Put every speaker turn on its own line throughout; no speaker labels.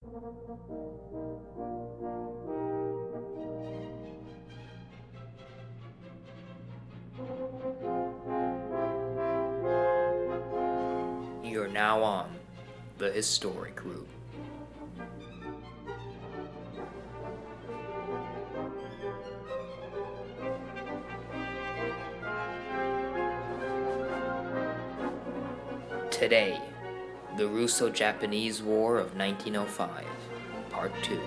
You're now on the Historic Route. Today, the Russo Japanese War of 1905, Part 2.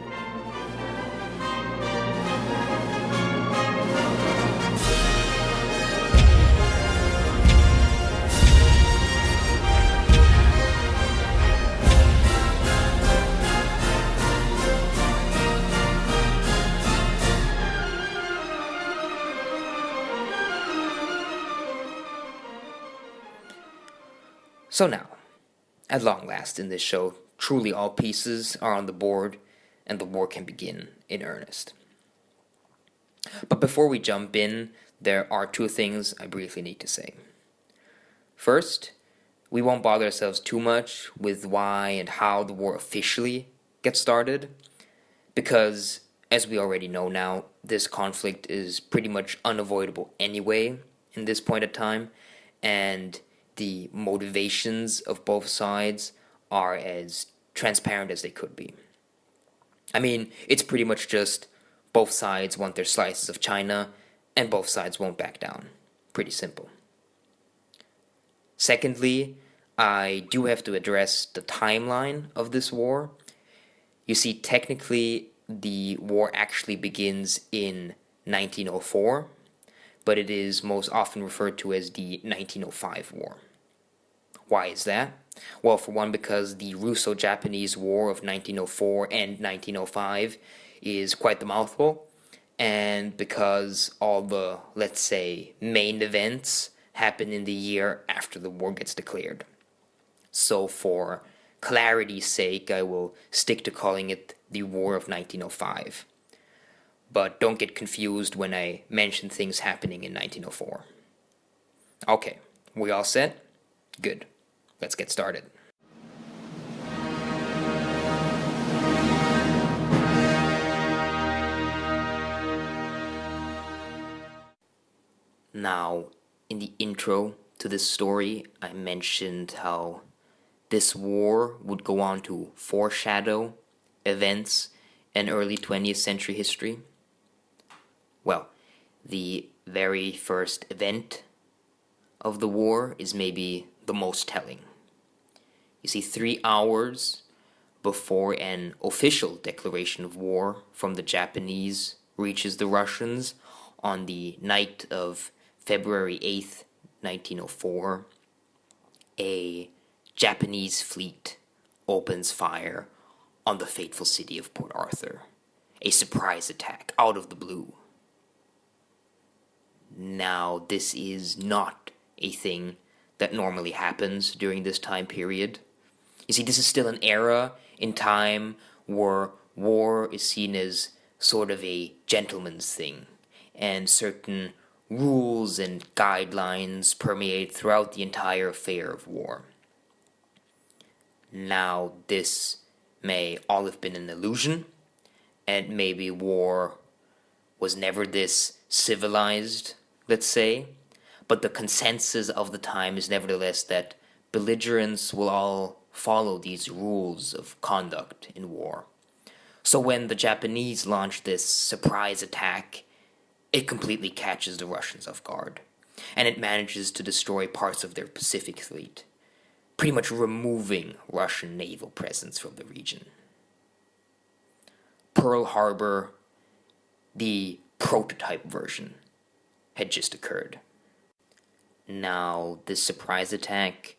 So now, at long last in this show, truly all pieces are on the board and the war can begin in earnest. But before we jump in, there are two things I briefly need to say. First, we won't bother ourselves too much with why and how the war officially gets started, because, as we already know now, this conflict is pretty much unavoidable anyway in this point of time, and the motivations of both sides are as transparent as they could be. I mean, it's pretty much just both sides want their slices of China, and both sides won't back down. Pretty simple. Secondly, I do have to address the timeline of this war. You see, technically, the war actually begins in 1904, but it is most often referred to as the 1905 War. Why is that? Well, for one, because the Russo Japanese War of 1904 and 1905 is quite the mouthful, and because all the, let's say, main events happen in the year after the war gets declared. So, for clarity's sake, I will stick to calling it the War of 1905. But don't get confused when I mention things happening in 1904. Okay, we all set? Good. Let's get started. Now, in the intro to this story, I mentioned how this war would go on to foreshadow events in early 20th century history. Well, the very first event of the war is maybe the most telling. You see, 3 hours before an official declaration of war from the Japanese reaches the Russians on the night of February 8th, 1904, a Japanese fleet opens fire on the fateful city of Port Arthur. A surprise attack out of the blue. Now, this is not a thing that normally happens during this time period. You see, this is still an era in time where war is seen as sort of a gentleman's thing, and certain rules and guidelines permeate throughout the entire affair of war. Now, this may all have been an illusion, and maybe war was never this civilized, let's say, but the consensus of the time is nevertheless that belligerents will all follow these rules of conduct in war. So when the Japanese launch this surprise attack, it completely catches the Russians off guard, and it manages to destroy parts of their Pacific fleet, pretty much removing Russian naval presence from the region. Pearl Harbor, the prototype version, had just occurred. Now, this surprise attack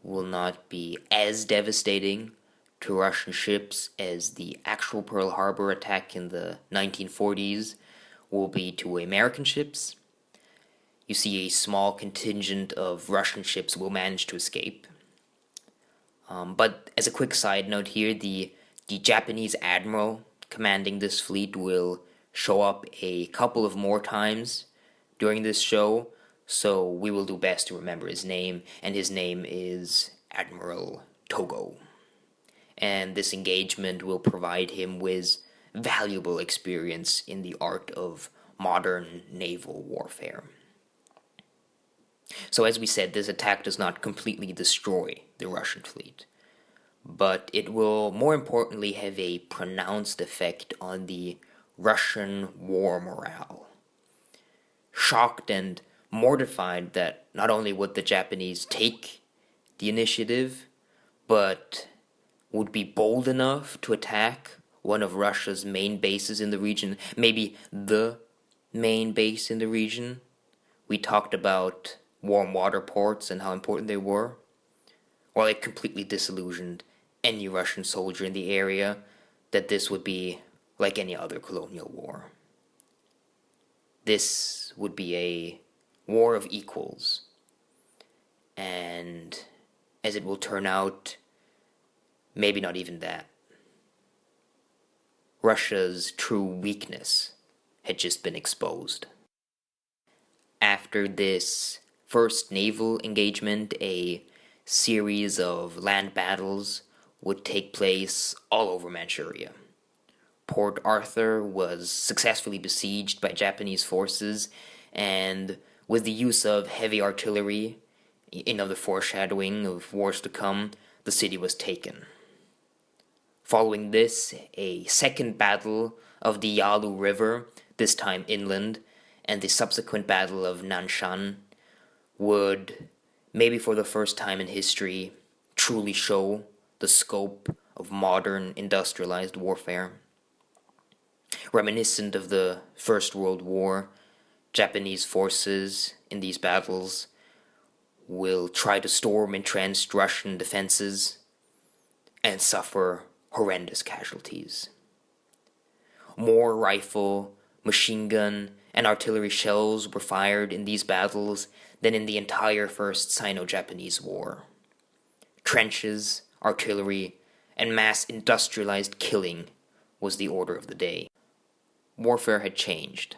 will not be as devastating to Russian ships as the actual Pearl Harbor attack in the 1940s will be to American ships. You see, a small contingent of Russian ships will manage to escape. But as a quick side note here, the Japanese admiral commanding this fleet will show up a couple of more times during this show, so we will do best to remember his name, and his name is Admiral Togo. and this engagement will provide him with valuable experience in the art of modern naval warfare. So as we said, this attack does not completely destroy the Russian fleet, but it will more importantly have a pronounced effect on the Russian war morale. Shocked and mortified that not only would the Japanese take the initiative, but would be bold enough to attack one of Russia's main bases in the region, maybe the main base in the region. We talked about warm water ports and how important they were. Well, it completely disillusioned any Russian soldier in the area that this would be like any other colonial war. This would be a war of equals. And as it will turn out, maybe not even that. Russia's true weakness had just been exposed. After this first naval engagement, a series of land battles would take place all over Manchuria. Port Arthur was successfully besieged by Japanese forces, and with the use of heavy artillery, the foreshadowing of wars to come, the city was taken. Following this, a second battle of the Yalu River, this time inland, and the subsequent Battle of Nanshan would, maybe for the first time in history, truly show the scope of modern industrialized warfare. Reminiscent of the First World War, Japanese forces in these battles will try to storm entrenched Russian defenses and suffer horrendous casualties. More rifle, machine gun, and artillery shells were fired in these battles than in the entire First Sino-Japanese War. Trenches, artillery, and mass industrialized killing was the order of the day. Warfare had changed,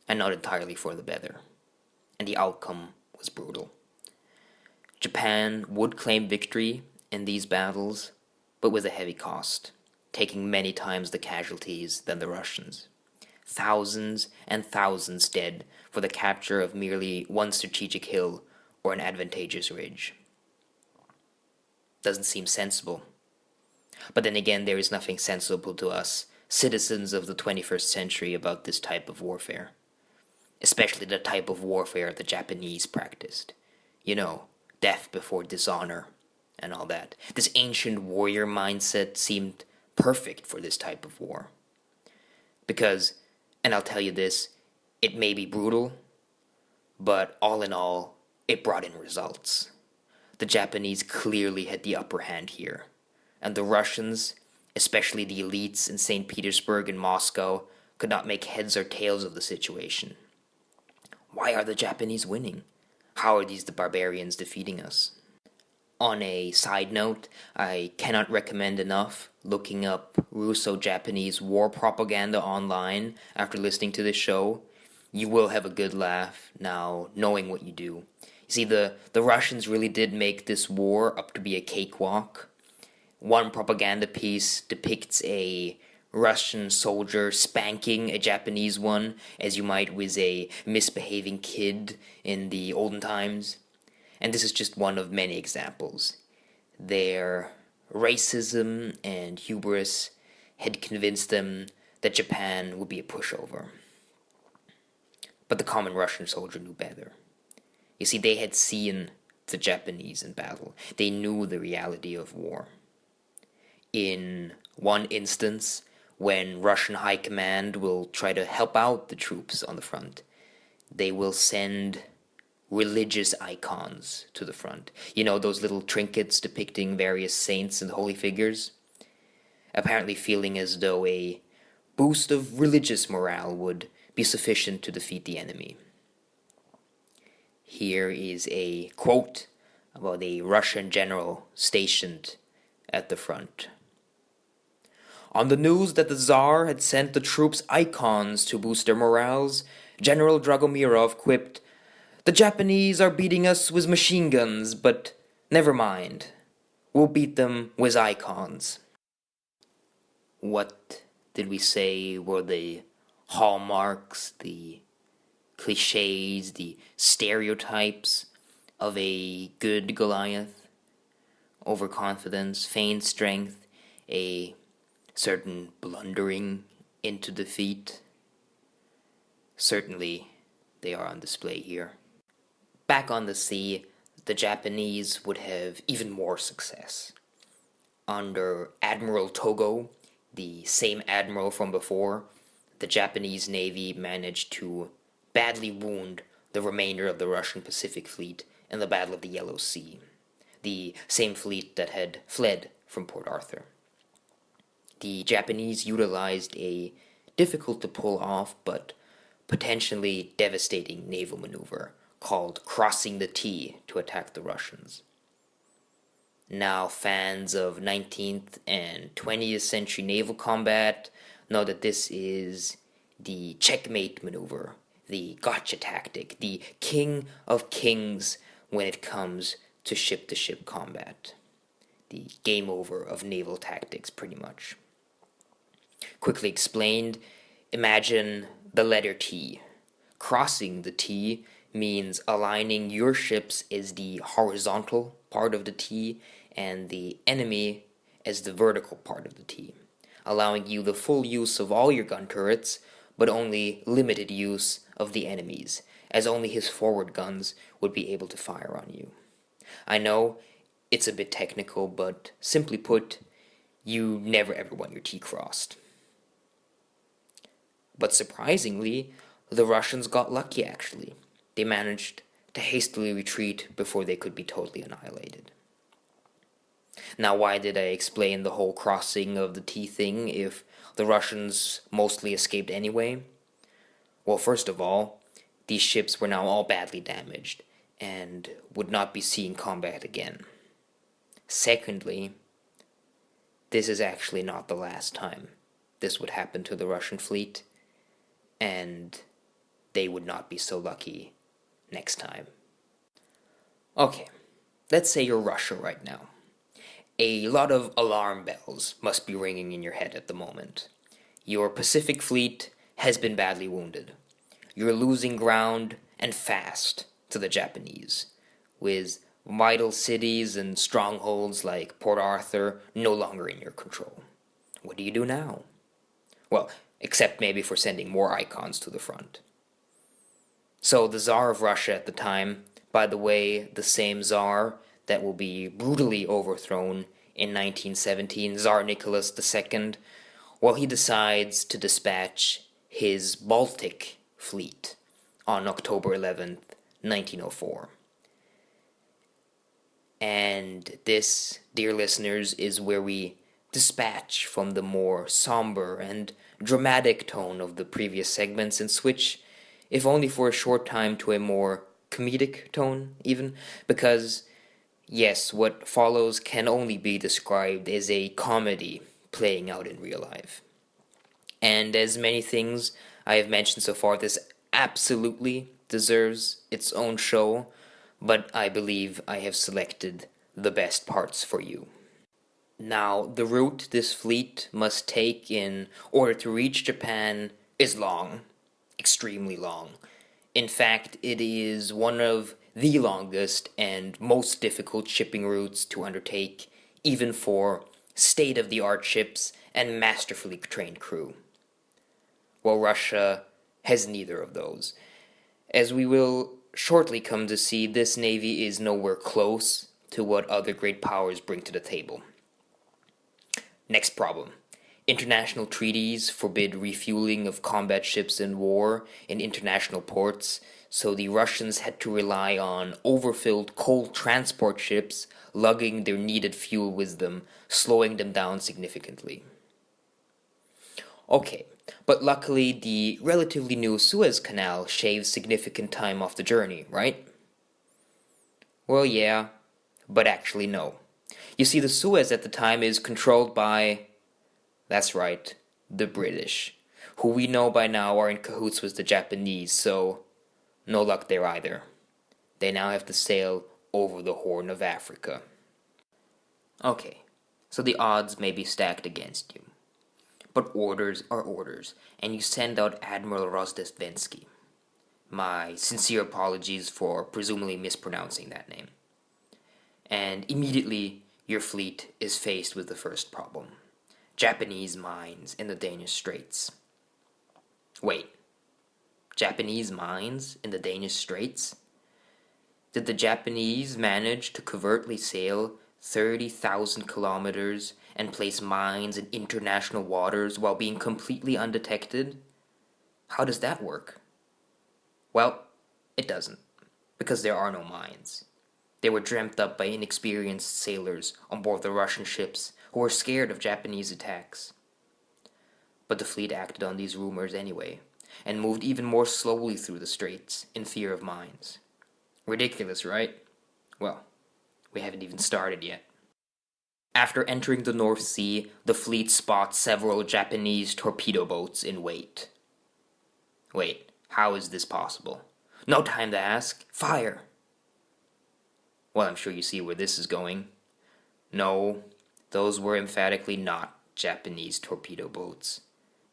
and not entirely for the better, and the outcome was brutal. Japan would claim victory in these battles, but with a heavy cost, taking many times the casualties than the Russians. Thousands and thousands dead for the capture of merely one strategic hill or an advantageous ridge. Doesn't seem sensible. But then again, there is nothing sensible to us, citizens of the 21st century, about this type of warfare. Especially the type of warfare the Japanese practiced. You know, death before dishonor and all that. This ancient warrior mindset seemed perfect for this type of war. Because, and I'll tell you this, it may be brutal, but all in all, it brought in results. The Japanese clearly had the upper hand here, and the Russians, especially the elites in St. Petersburg and Moscow, could not make heads or tails of the situation. Why are the Japanese winning? How are the barbarians defeating us? On a side note, I cannot recommend enough looking up Russo Japanese War propaganda online after listening to this show. You will have a good laugh now knowing what you do. You see, the Russians really did make this war up to be a cakewalk. One propaganda piece depicts a Russian soldier spanking a Japanese one, as you might with a misbehaving kid in the olden times. And this is just one of many examples. Their racism and hubris had convinced them that Japan would be a pushover. But the common Russian soldier knew better. You see, they had seen the Japanese in battle. They knew the reality of war. In one instance, when Russian high command will try to help out the troops on the front, they will send religious icons to the front. You know, those little trinkets depicting various saints and holy figures? Apparently feeling as though a boost of religious morale would be sufficient to defeat the enemy. Here is a quote about a Russian general stationed at the front. On the news that the Tsar had sent the troops icons to boost their morales, General Dragomirov quipped, "The Japanese are beating us with machine guns, but never mind. We'll beat them with icons." what did we say were the hallmarks, the cliches, the stereotypes of a good Goliath? Overconfidence, feigned strength, a certain blundering into defeat. Certainly, they are on display here. Back on the sea, the Japanese would have even more success. Under Admiral Togo, the same admiral from before, the Japanese Navy managed to badly wound the remainder of the Russian Pacific Fleet in the Battle of the Yellow Sea, the same fleet that had fled from Port Arthur. The Japanese utilized a difficult to pull off but potentially devastating naval maneuver called crossing the T to attack the Russians. Now, fans of 19th and 20th century naval combat know that this is the checkmate maneuver, the gotcha tactic, the king of kings when it comes to ship combat. The game over of naval tactics, pretty much. Quickly explained, imagine the letter T. Crossing the T means aligning your ships as the horizontal part of the T and the enemy as the vertical part of the T, allowing you the full use of all your gun turrets, but only limited use of the enemy's, as only his forward guns would be able to fire on you. I know it's a bit technical, but simply put, you never ever want your T crossed. But surprisingly, the Russians got lucky actually. They managed to hastily retreat before they could be totally annihilated. Now, why did I explain the whole crossing of the T thing if the Russians mostly escaped anyway? Well, first of all, these ships were now all badly damaged and would not be seeing combat again. Secondly, this is actually not the last time this would happen to the Russian fleet, and they would not be so lucky next time. Okay, let's say you're Russia right now. A lot of alarm bells must be ringing in your head at the moment. Your Pacific Fleet has been badly wounded. You're losing ground, and fast, to the Japanese, with vital cities and strongholds like Port Arthur no longer in your control. What do you do now? Well, except maybe for sending more icons to the front. So the Tsar of Russia at the time, by the way, the same Tsar that will be brutally overthrown in 1917, Tsar Nicholas II, well, he decides to dispatch his Baltic Fleet on October 11th, 1904. And this, dear listeners, is where we dispatch from the more somber and dramatic tone of the previous segments and switch, if only for a short time, to a more comedic tone, even, because, yes, what follows can only be described as a comedy playing out in real life. And as many things I have mentioned so far, this absolutely deserves its own show, but I believe I have selected the best parts for you. Now, the route this fleet must take in order to reach Japan is long, extremely long. In fact, it is one of the longest and most difficult shipping routes to undertake, even for state-of-the-art ships and masterfully trained crew. Well, Russia has neither of those. As we will shortly come to see, this navy is nowhere close to what other great powers bring to the table. Next problem. International treaties forbid refueling of combat ships in war in international ports, so the Russians had to rely on overfilled coal transport ships lugging their needed fuel with them, slowing them down significantly. Okay, but luckily the relatively new Suez Canal shaves significant time off the journey, right? Well, yeah, but actually no. You see, the Suez at the time is controlled by, that's right, the British, who we know by now are in cahoots with the Japanese, so no luck there either. They now have to sail over the Horn of Africa. Okay, so the odds may be stacked against you. But orders are orders, and you send out Admiral Rozdestvensky. My sincere apologies for presumably mispronouncing that name. And immediately, your fleet is faced with the first problem: Japanese mines in the Danish Straits. Wait, Japanese mines in the Danish Straits? Did the Japanese manage to covertly sail 30,000 kilometers and place mines in international waters while being completely undetected? How does that work? Well, it doesn't, because there are no mines. They were dreamt up by inexperienced sailors on board the Russian ships who were scared of Japanese attacks. But the fleet acted on these rumors anyway, and moved even more slowly through the straits in fear of mines. Ridiculous, right? Well, we haven't even started yet. After entering the North Sea, the fleet spots several Japanese torpedo boats in wait. Wait, how is this possible? No time to ask. Fire! Well, I'm sure you see where this is going. No, those were emphatically not Japanese torpedo boats,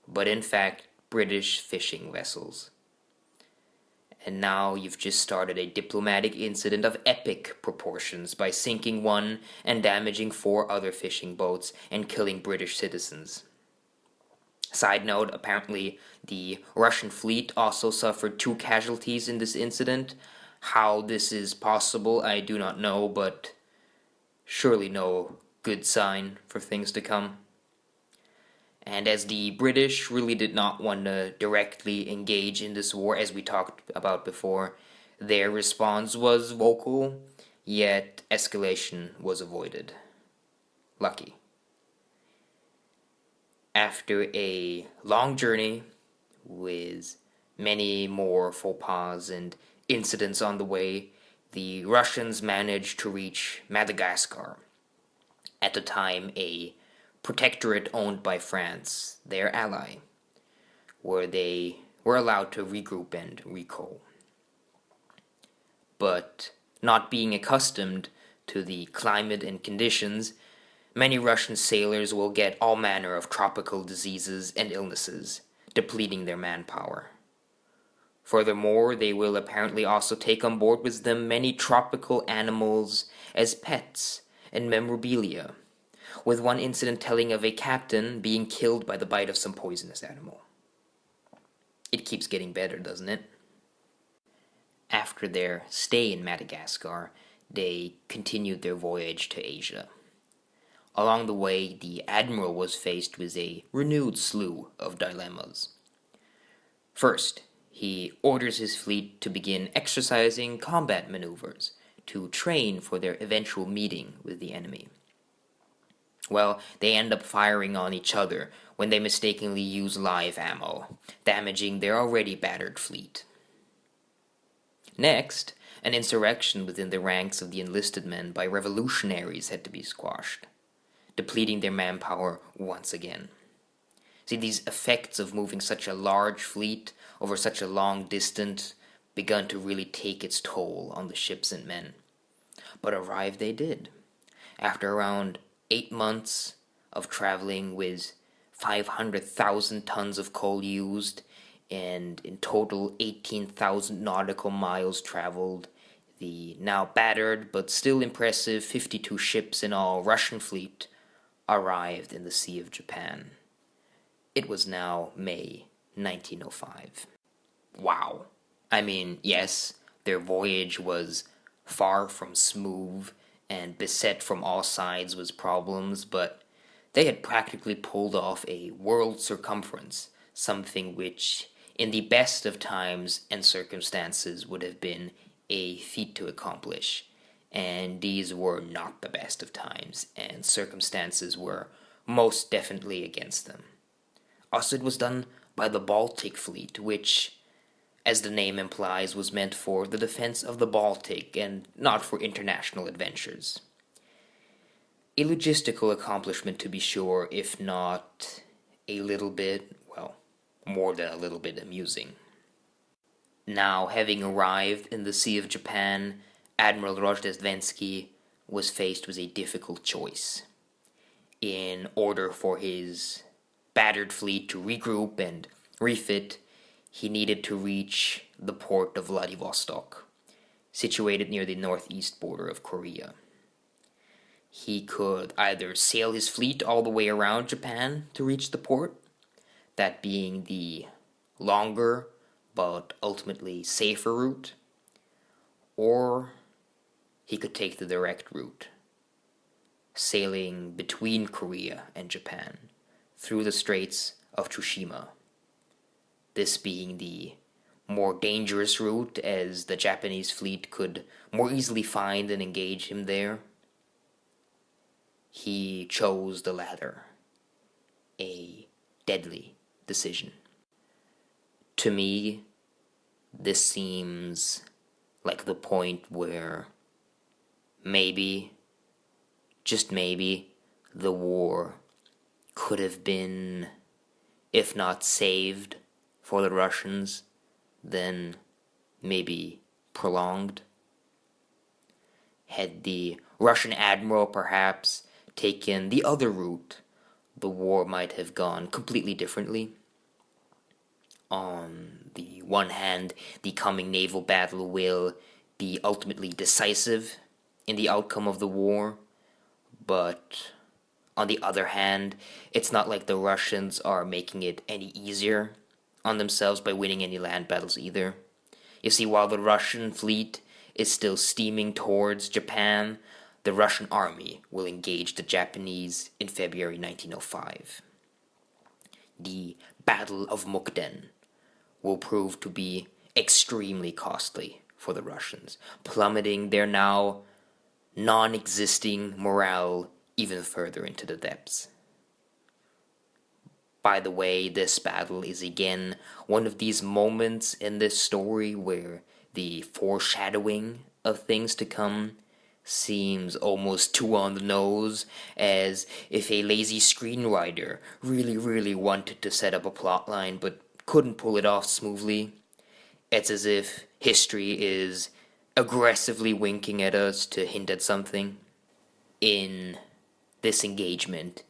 but in fact British fishing vessels. And now you've just started a diplomatic incident of epic proportions by sinking one and damaging 4 other fishing boats and killing British citizens. Side note, apparently the Russian fleet also suffered 2 casualties in this incident. How this is possible, I do not know, but surely no good sign for things to come. And as the British really did not want to directly engage in this war, as we talked about before, their response was vocal, yet escalation was avoided. Lucky. After a long journey, with many more faux pas and incidents on the way, the Russians managed to reach Madagascar, at the time a protectorate owned by France, their ally, where they were allowed to regroup and recoal. But not being accustomed to the climate and conditions, many Russian sailors will get all manner of tropical diseases and illnesses, depleting their manpower. Furthermore, they will apparently also take on board with them many tropical animals as pets and memorabilia, with one incident telling of a captain being killed by the bite of some poisonous animal. It keeps getting better, doesn't it? After their stay in Madagascar, they continued their voyage to Asia. Along the way, the admiral was faced with a renewed slew of dilemmas. First, he orders his fleet to begin exercising combat maneuvers to train for their eventual meeting with the enemy. Well, they end up firing on each other when they mistakenly use live ammo, damaging their already battered fleet. Next, an insurrection within the ranks of the enlisted men by revolutionaries had to be squashed, depleting their manpower once again. See, these effects of moving such a large fleet over such a long distance begun to really take its toll on the ships and men. But arrive they did, after around 8 months of traveling with 500,000 tons of coal used, and in total 18,000 nautical miles traveled. The now battered but still impressive 52 ships in all Russian fleet arrived in the Sea of Japan. It was now May 1905. Wow. I mean, yes, their voyage was far from smooth and beset from all sides with problems, but they had practically pulled off a world circumference, something which, in the best of times and circumstances, would have been a feat to accomplish. And these were not the best of times, and circumstances were most definitely against them. Also, it was done by the Baltic Fleet, which, as the name implies, was meant for the defense of the Baltic and not for international adventures. A logistical accomplishment, to be sure, if not a little bit, well, more than a little bit amusing. Now, having arrived in the Sea of Japan, Admiral Rozdestvensky was faced with a difficult choice. In order for his battered fleet to regroup and refit, he needed to reach the port of Vladivostok, situated near the northeast border of Korea. He could either sail his fleet all the way around Japan to reach the port, that being the longer but ultimately safer route, or he could take the direct route, sailing between Korea and Japan through the Straits of Tsushima, this being the more dangerous route as the Japanese fleet could more easily find and engage him there. He chose the latter, a deadly decision. To me, this seems like the point where maybe, just maybe, the war could have been, if not saved for the Russians, then maybe prolonged. Had the Russian admiral perhaps taken the other route, the war might have gone completely differently. On the one hand, the coming naval battle will be ultimately decisive in the outcome of the war, but on the other hand, it's not like the Russians are making it any easier on themselves by winning any land battles either. You see, while the Russian fleet is still steaming towards Japan, the Russian army will engage the Japanese in February 1905. The Battle of Mactan will prove to be extremely costly for the Russians, plummeting their now non-existing morale even further into the depths. By the way, this battle is again one of these moments in this story where the foreshadowing of things to come seems almost too on the nose, as if a lazy screenwriter really wanted to set up a plotline but couldn't pull it off smoothly. It's as if history is aggressively winking at us to hint at something. In this engagement,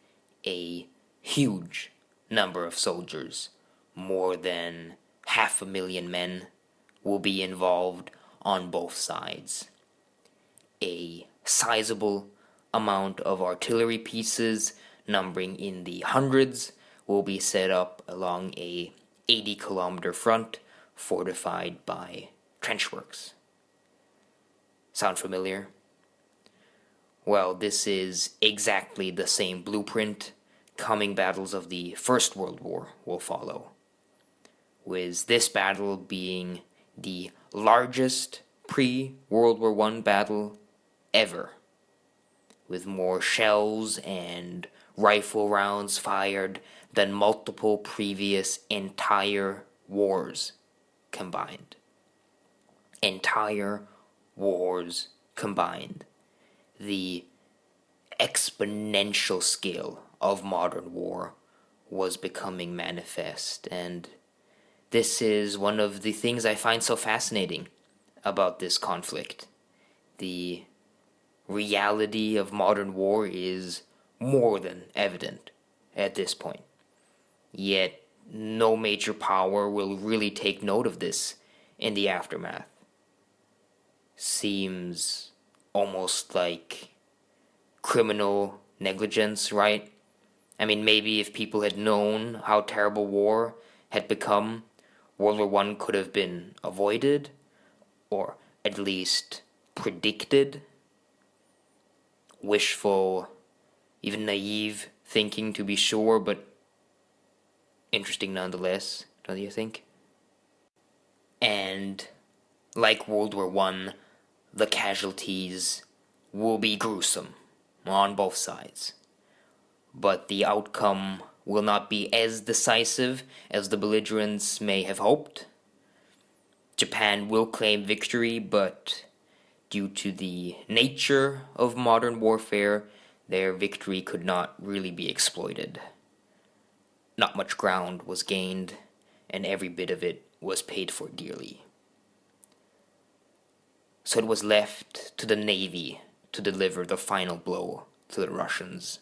a huge number of soldiers, more than 500,000 men, will be involved on both sides. A sizable amount of artillery pieces, numbering in the hundreds, will be set up along a 80-kilometer front fortified by trenchworks. Sound familiar? Well, this is exactly the same blueprint coming battles of the First World War will follow, with this battle being the largest pre-World War I battle ever, with more shells and rifle rounds fired than multiple previous entire wars combined. Entire wars combined. The exponential scale of modern war was becoming manifest, and this is one of the things I find so fascinating about this conflict. The reality of modern war is more than evident at this point. Yet, no major power will really take note of this in the aftermath. Seems almost like criminal negligence, right? I mean, maybe if people had known how terrible war had become, World War I could have been avoided, or at least predicted. Wishful, even naive thinking to be sure, but interesting nonetheless, don't you think? And like World War I, the casualties will be gruesome on both sides. But the outcome will not be as decisive as the belligerents may have hoped. Japan will claim victory, but due to the nature of modern warfare, their victory could not really be exploited. Not much ground was gained, and every bit of it was paid for dearly. So it was left to the Navy to deliver the final blow to the Russians.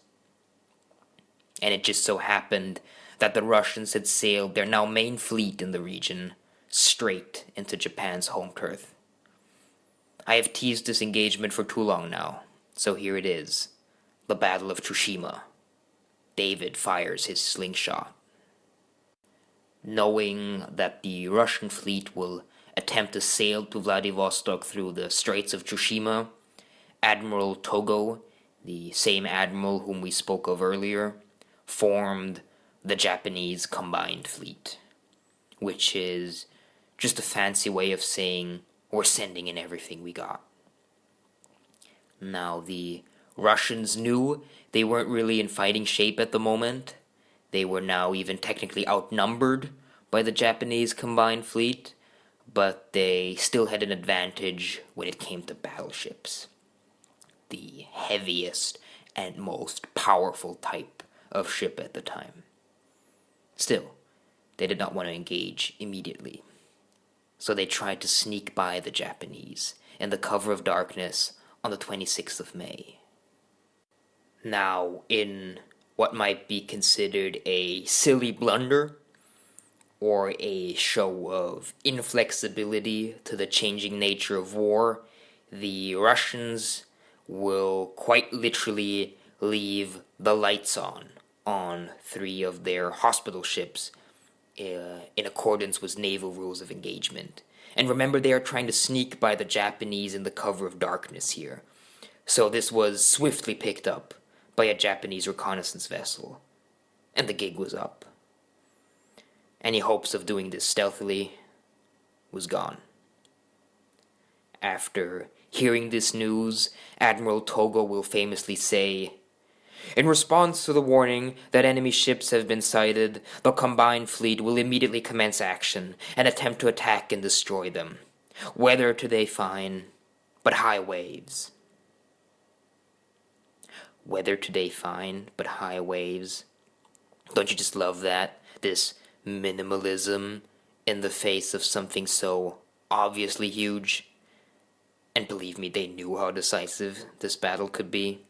And it just so happened that the Russians had sailed their now main fleet in the region straight into Japan's home turf. I have teased this engagement for too long now, so here it is, the Battle of Tsushima. David fires his slingshot. Knowing that the Russian fleet will attempt to sail to Vladivostok through the Straits of Tsushima, Admiral Togo, the same admiral whom we spoke of earlier, formed the Japanese Combined Fleet, which is just a fancy way of saying we're sending in everything we got. Now, the Russians knew they weren't really in fighting shape at the moment. They were now even technically outnumbered by the Japanese Combined Fleet, but they still had an advantage when it came to battleships. The heaviest and most powerful type of ship at the time. Still, they did not want to engage immediately. So they tried to sneak by the Japanese in the cover of darkness on the 26th of May. Now, in what might be considered a silly blunder, or a show of inflexibility to the changing nature of war, the Russians will quite literally leave the lights on 3 of their hospital ships in accordance with naval rules of engagement. And remember, they are trying to sneak by the Japanese in the cover of darkness here. So this was swiftly picked up by a Japanese reconnaissance vessel, and the gig was up. Any hopes of doing this stealthily was gone. After hearing this news, Admiral Togo will famously say, "In response to the warning that enemy ships have been sighted, the Combined Fleet will immediately commence action and attempt to attack and destroy them. Weather today fine, but high waves." Weather today fine, but high waves. Don't you just love that? This minimalism in the face of something so obviously huge. And believe me, they knew how decisive this battle could be.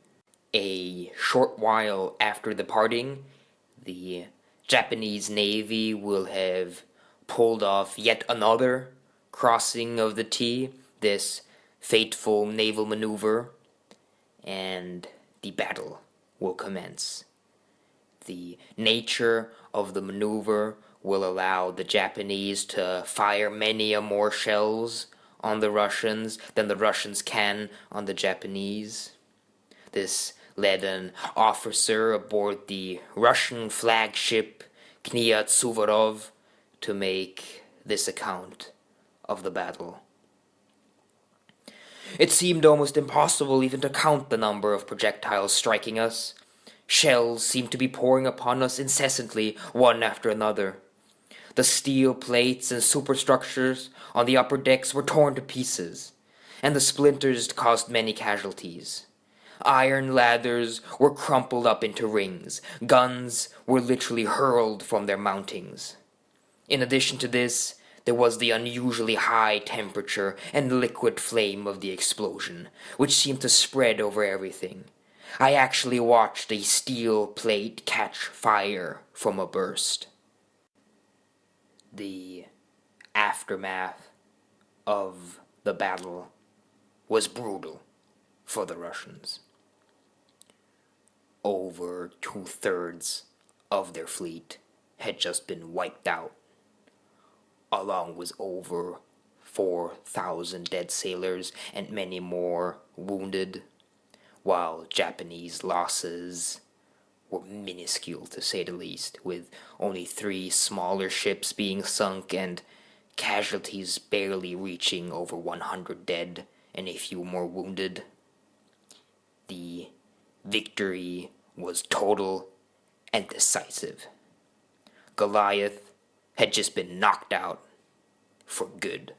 A short while after the parting, the Japanese Navy will have pulled off yet another crossing of the T, this fateful naval maneuver, and the battle will commence. The nature of the maneuver will allow the Japanese to fire many more shells on the Russians than the Russians can on the Japanese. This led an officer aboard the Russian flagship Kniat Suvorov to make this account of the battle. "It seemed almost impossible even to count the number of projectiles striking us. Shells seemed to be pouring upon us incessantly, one after another. The steel plates and superstructures on the upper decks were torn to pieces, and the splinters caused many casualties. Iron ladders were crumpled up into rings. Guns were literally hurled from their mountings. In addition to this, there was the unusually high temperature and liquid flame of the explosion, which seemed to spread over everything. I actually watched a steel plate catch fire from a burst." The aftermath of the battle was brutal for the Russians. Over 2/3 of their fleet had just been wiped out, along with over 4,000 dead sailors and many more wounded, while Japanese losses were minuscule to say the least, with only 3 smaller ships being sunk and casualties barely reaching over 100 dead and a few more wounded. The victory was total and decisive. Goliath had just been knocked out for good.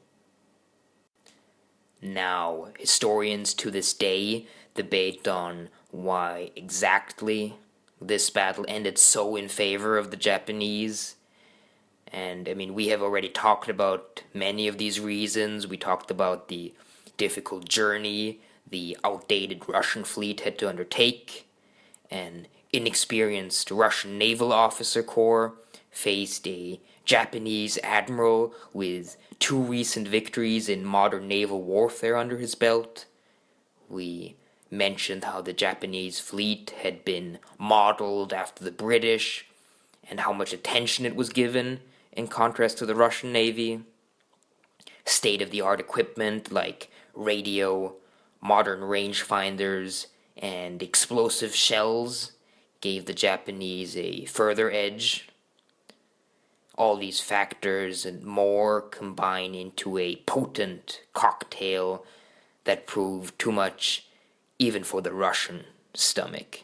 Now, historians to this day debate on why exactly this battle ended so in favor of the Japanese. And, we have already talked about many of these reasons. We talked about the difficult journey the outdated Russian fleet had to undertake, and inexperienced Russian naval officer corps faced a Japanese admiral with 2 recent victories in modern naval warfare under his belt. We mentioned how the Japanese fleet had been modeled after the British and how much attention it was given in contrast to the Russian Navy. State-of-the-art equipment like radio, modern rangefinders, and explosive shells gave the Japanese a further edge. All these factors and more combine into a potent cocktail that proved too much even for the Russian stomach.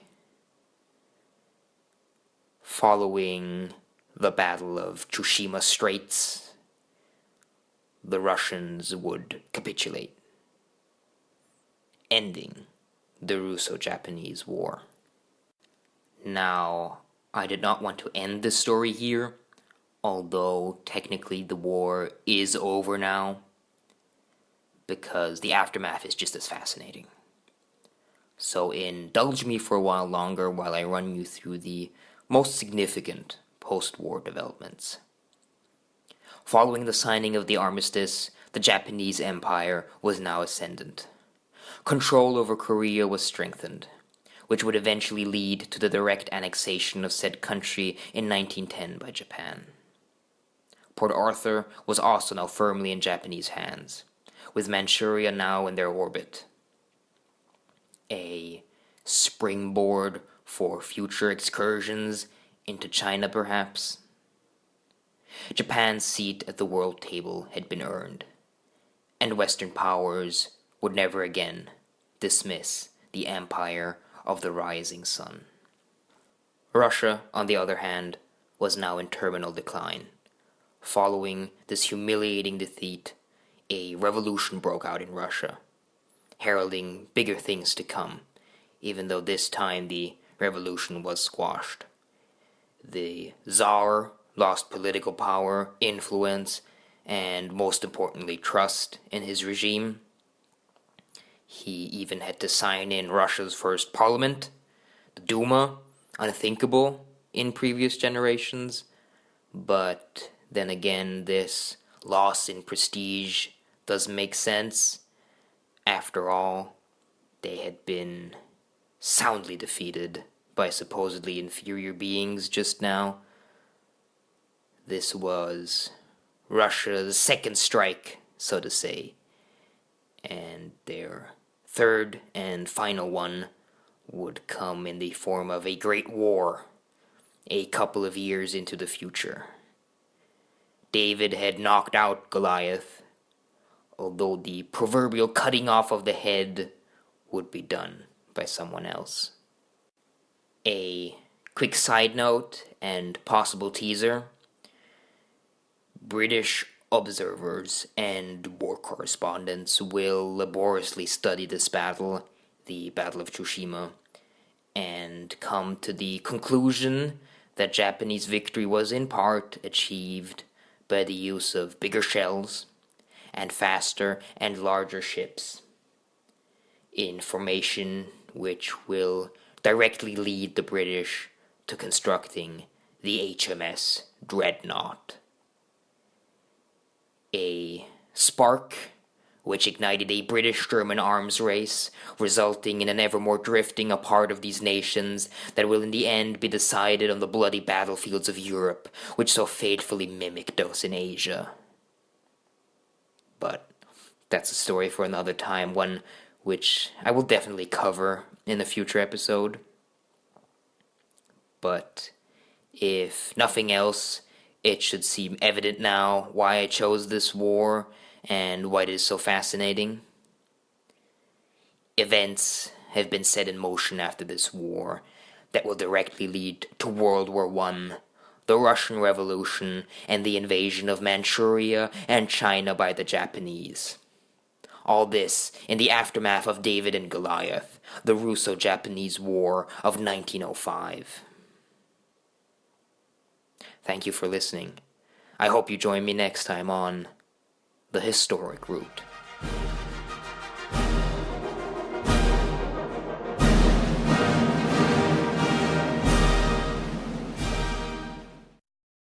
Following the Battle of Tsushima Straits, the Russians would capitulate, ending the Russo Japanese War. Now, I did not want to end this story here, although technically the war is over now, because the aftermath is just as fascinating. So indulge me for a while longer while I run you through the most significant post-war developments. Following the signing of the armistice, the Japanese Empire was now ascendant. Control over Korea was strengthened, which would eventually lead to the direct annexation of said country in 1910 by Japan. Port Arthur was also now firmly in Japanese hands, with Manchuria now in their orbit. A springboard for future excursions into China, perhaps? Japan's seat at the world table had been earned, and Western powers would never again dismiss the empire of the rising sun. Russia, on the other hand, was now in terminal decline. Following this humiliating defeat, a revolution broke out in Russia, heralding bigger things to come, even though this time the revolution was squashed. The Tsar lost political power, influence, and most importantly, trust in his regime. He even had to sign in Russia's first parliament, the Duma, unthinkable in previous generations. But then again, this loss in prestige does make sense. After all, they had been soundly defeated by supposedly inferior beings just now. This was Russia's second strike, so to say, and their third and final one would come in the form of a great war, a couple of years into the future. David had knocked out Goliath, although the proverbial cutting off of the head would be done by someone else. A quick side note and possible teaser: British observers and war correspondents will laboriously study this battle, the Battle of Tsushima, and come to the conclusion that Japanese victory was in part achieved by the use of bigger shells and faster and larger ships, information which will directly lead the British to constructing the HMS Dreadnought. A spark which ignited a British-German arms race, resulting in an ever more drifting apart of these nations that will in the end be decided on the bloody battlefields of Europe, which so fatefully mimicked us in Asia. But that's a story for another time, one which I will definitely cover in a future episode. But if nothing else, it should seem evident now why I chose this war and why it is so fascinating. Events have been set in motion after this war that will directly lead to World War I, the Russian Revolution, and the invasion of Manchuria and China by the Japanese. All this in the aftermath of David and Goliath, the Russo Japanese War of 1905. Thank you for listening. I hope you join me next time on The Historic Route.